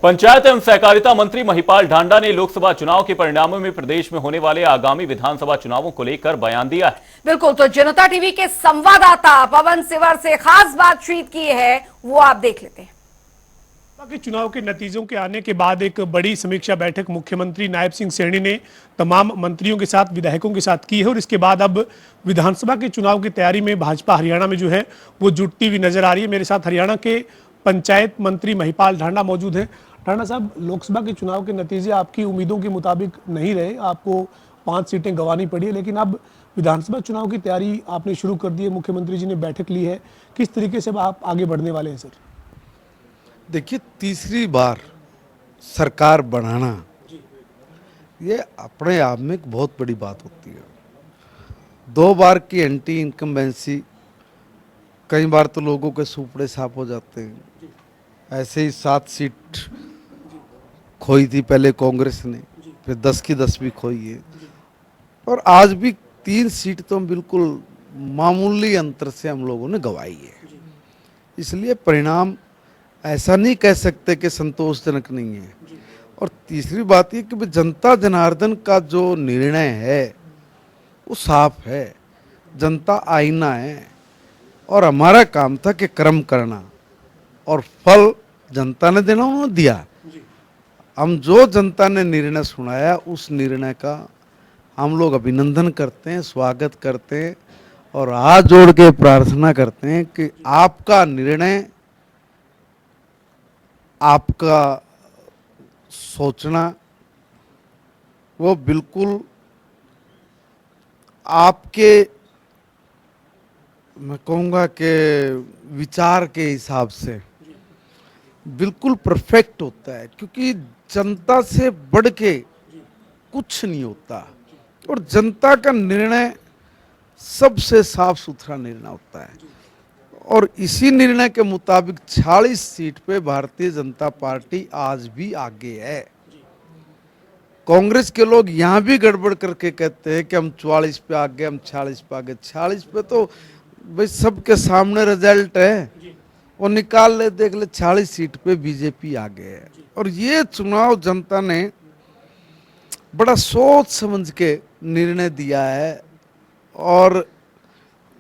पंचायत एवं सहकारिता मंत्री महिपाल ढांडा ने लोकसभा चुनाव के परिणामों में प्रदेश में होने वाले आगामी विधानसभा चुनावों को लेकर बयान दिया है। बिल्कुल, तो जनता टीवी के संवाददाता पवन सिवर से खास बातचीत की है, वो आप देख लेते हैं। के चुनाव के नतीजों के आने के बाद एक बड़ी समीक्षा बैठक मुख्यमंत्री नायब सिंह सैनी ने तमाम मंत्रियों के साथ, विधायकों के साथ की है और इसके बाद अब विधानसभा के चुनाव की तैयारी में भाजपा हरियाणा में जो है वो जुटती हुई नजर आ रही है। मेरे साथ हरियाणा के पंचायत मंत्री महिपाल ढांडा मौजूद हैं। ढांडा साहब, लोकसभा के चुनाव के नतीजे आपकी उम्मीदों के मुताबिक नहीं रहे, आपको 5 सीटें गंवानी पड़ी है, लेकिन अब विधानसभा चुनाव की तैयारी आपने शुरू कर दी है, मुख्यमंत्री जी ने बैठक ली है, किस तरीके से आप आगे बढ़ने वाले हैं सर? देखिए, तीसरी बार सरकार बनाना ये अपने आप में एक बहुत बड़ी बात होती है। 2 बार की एंटी इनकम्बेंसी, कई बार तो लोगों के सुपड़े साफ हो जाते हैं। ऐसे ही 7 सीट खोई थी पहले कांग्रेस ने, फिर 10 की 10 भी खोई है और आज भी 3 सीट तो बिल्कुल मामूली अंतर से हम लोगों ने गंवाई है। इसलिए परिणाम ऐसा नहीं कह सकते कि संतोषजनक नहीं है। और तीसरी बात ये कि जनता जनार्दन का जो निर्णय है वो साफ है, जनता आईना है और हमारा काम था कि कर्म करना और फल जनता ने देना, उन्होंने दिया। हम जो जनता ने निर्णय सुनाया उस निर्णय का हम लोग अभिनंदन करते हैं, स्वागत करते हैं और हाथ जोड़ के प्रार्थना करते हैं कि आपका निर्णय, आपका सोचना वो बिल्कुल आपके, मैं कहूँगा कि विचार के हिसाब से बिल्कुल परफेक्ट होता है, क्योंकि जनता से बढ़ के कुछ नहीं होता और जनता का निर्णय सबसे साफ सुथरा निर्णय होता है। और इसी निर्णय के मुताबिक 46 सीट पे भारतीय जनता पार्टी आज भी आगे है। कांग्रेस के लोग यहाँ भी गड़बड़ करके कहते हैं कि हम 44 पे आगे, हम 46 पे आगे। 46 पे तो भाई सबके सामने रिजल्ट है, वो निकाल ले, देख ले, 46 सीट पे बीजेपी आगे है। और ये चुनाव जनता ने बड़ा सोच समझ के निर्णय दिया है और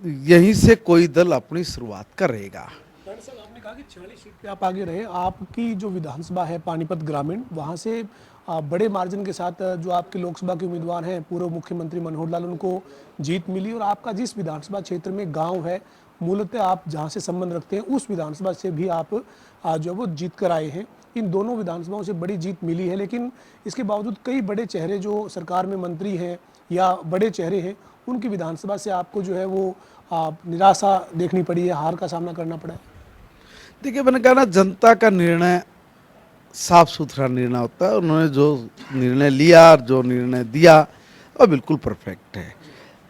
यहीं से कोई दल अपनी शुरुआत करेगा। आपने कहा कि 46 सीट पे आप आगे रहे, आपकी जो विधानसभा है पानीपत ग्रामीण, वहां से बड़े मार्जिन के साथ जो आपके लोकसभा के उम्मीदवार हैं पूर्व मुख्यमंत्री मनोहर लाल, उनको जीत मिली और आपका जिस विधानसभा क्षेत्र में गांव है, मूलतः आप जहां से संबंध रखते हैं उस विधानसभा से भी आप जो वो जीत कर आए हैं। इन दोनों विधानसभाओं से बड़ी जीत मिली है, लेकिन इसके बावजूद कई बड़े चेहरे जो सरकार में मंत्री हैं या बड़े चेहरे हैं, उनकी विधानसभा से आपको जो है वो निराशा देखनी पड़ी है, हार का सामना करना पड़ा है। देखिए, मैंने कहा ना, जनता का निर्णय साफ सुथरा निर्णय होता है। उन्होंने जो निर्णय लिया और जो निर्णय दिया वो बिल्कुल परफेक्ट है।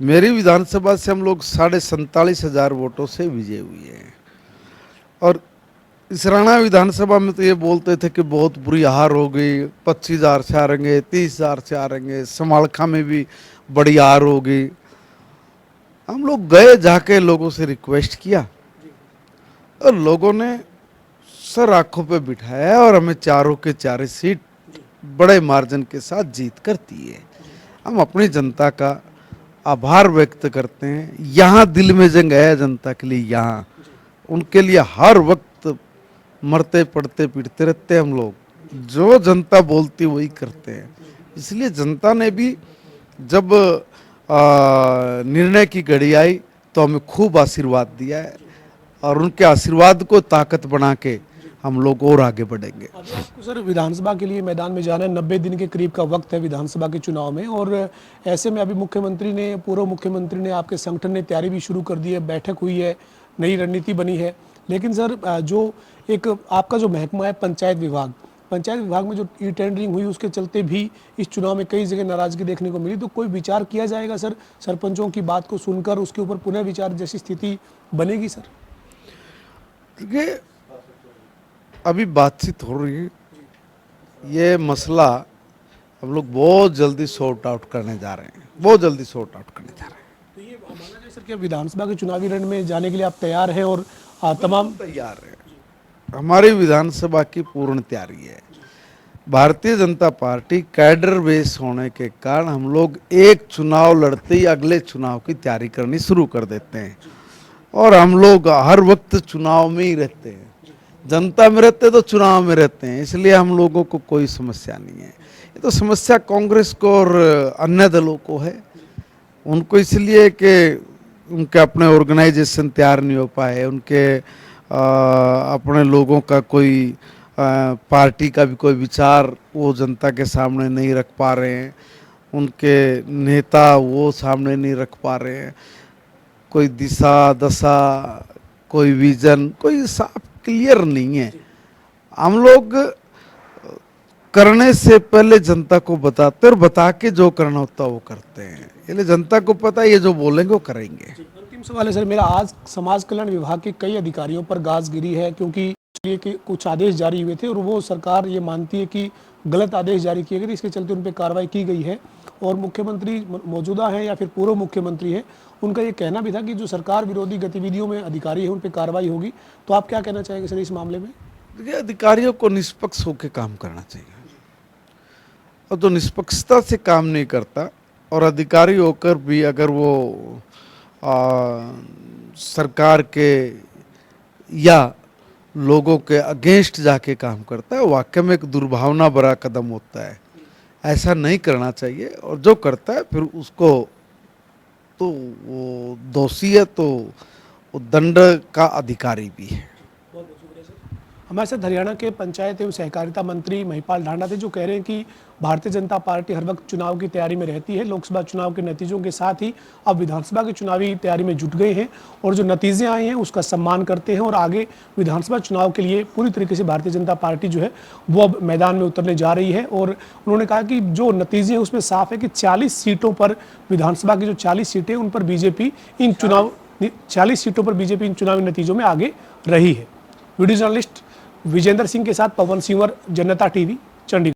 मेरी विधानसभा से हम लोग 47,500 वोटों से विजय हुए हैं और इस राणा विधानसभा में तो ये बोलते थे कि बहुत बुरी हार हो गई, 25,000 से हारेंगे, 30,000 से हारेंगे, समालखा में भी बड़ी हार हो गई। हम लोग गए, जाके लोगों से रिक्वेस्ट किया और लोगों ने सर आंखों पे बिठाया और हमें चारों के चारे सीट बड़े मार्जिन के साथ जीत कर दी है। हम अपनी जनता का आभार व्यक्त करते हैं। यहाँ दिल में जंग है जनता के लिए, यहाँ उनके लिए हर वक्त मरते पड़ते पीटते रहते हैं हम लोग। जो जनता बोलती वही करते हैं। इसलिए जनता ने भी जब निर्णय की घड़ी आई तो हमें खूब आशीर्वाद दिया है और उनके आशीर्वाद को ताकत बना के हम लोग और आगे बढ़ेंगे। आपको सर विधानसभा के लिए मैदान में जाना है, 90 दिन के करीब का वक्त है विधानसभा के चुनाव में और ऐसे में अभी मुख्यमंत्री ने, पूर्व मुख्यमंत्री ने, आपके संगठन ने तैयारी भी शुरू कर दी है, बैठक हुई है, नई रणनीति बनी है। लेकिन सर जो एक आपका जो महकमा है पंचायत विभाग में जो ई टेंडरिंग हुई उसके चलते भी इस चुनाव में कई जगह नाराजगी देखने को मिली, तो कोई विचार किया जाएगा सर सरपंचों की बात को सुनकर उसके ऊपर पुनर्विचार जैसी स्थिति बनेगी सर? देखिए, अभी बातचीत हो रही है, ये मसला हम लोग बहुत जल्दी सॉर्ट आउट करने जा रहे हैं, बहुत जल्दी सॉर्ट आउट करने जा रहे हैं। तो ये माना जाए सर कि विधानसभा के चुनावी रण में जाने के लिए आप तैयार हैं और तमाम तैयार है। हमारी विधानसभा की पूर्ण तैयारी है। Bharatiya Janata party cadre base होने के कारण हम लोग एक चुनाव लड़ते ही अगले चुनाव की तैयारी करनी शुरू कर देते हैं और हम लोग हर वक्त चुनाव में ही रहते हैं। जनता में रहते तो चुनाव में रहते हैं, इसलिए हम लोगों को कोई समस्या नहीं है। ये तो समस्या कांग्रेस को और अन्य दलों को है। उनको इसलिए कि उनके अपने ऑर्गेनाइजेशन तैयार नहीं हो पाए, उनके अपने लोगों का कोई पार्टी का भी कोई विचार वो जनता के सामने नहीं रख पा रहे हैं, उनके नेता वो सामने नहीं रख पा रहे हैं, कोई दिशा दशा कोई विजन कोई साफ क्लियर नहीं है। हम लोग करने से पहले जनता को बताते और बता के जो करना होता है वो करते हैं, इसलिए जनता को पता है ये जो बोलेंगे वो करेंगे। अंतिम सवाल है सर मेरा, आज समाज कल्याण विभाग के कई अधिकारियों पर गाज गिरी है क्योंकि कुछ आदेश जारी हुए थे और वो सरकार ये मानती है कि गलत आदेश जारी किए गए, इसके चलते उन पर कार्रवाई की गई है और मुख्यमंत्री मौजूदा हैं या फिर पूर्व मुख्यमंत्री हैं, उनका ये कहना भी था कि जो सरकार विरोधी गतिविधियों में अधिकारी है उन पर कार्रवाई होगी। तो आप क्या कहना चाहेंगे सर इस मामले में? देखिए, अधिकारियों को निष्पक्ष होकर काम करना चाहिए और जो निष्पक्षता से काम नहीं करता और अधिकारी होकर भी अगर वो सरकार के या लोगों के अगेंस्ट जाके काम करता है, वाकई में एक दुर्भावना भरा कदम होता है। ऐसा नहीं करना चाहिए और जो करता है फिर उसको तो वो दोषी है तो वो दंड का अधिकारी भी है। हमारे साथ हरियाणा के पंचायत एवं सहकारिता मंत्री महिपाल ढांडा थे जो कह रहे हैं कि भारतीय जनता पार्टी हर वक्त चुनाव की तैयारी में रहती है। लोकसभा चुनाव के नतीजों के साथ ही अब विधानसभा की चुनावी तैयारी में जुट गए हैं और जो नतीजे आए हैं उसका सम्मान करते हैं और आगे विधानसभा चुनाव के लिए पूरी तरीके से भारतीय जनता पार्टी जो है वो अब मैदान में उतरने जा रही है। और उन्होंने कहा कि जो नतीजे हैं उसमें साफ है कि 40 सीटों पर विधानसभा की जो 40 सीटें उन पर बीजेपी इन चुनावी नतीजों में आगे रही है। वीडियो जर्नलिस्ट विजेंद्र सिंह के साथ पवन सिंवर, जनता टीवी, चंडीगढ़।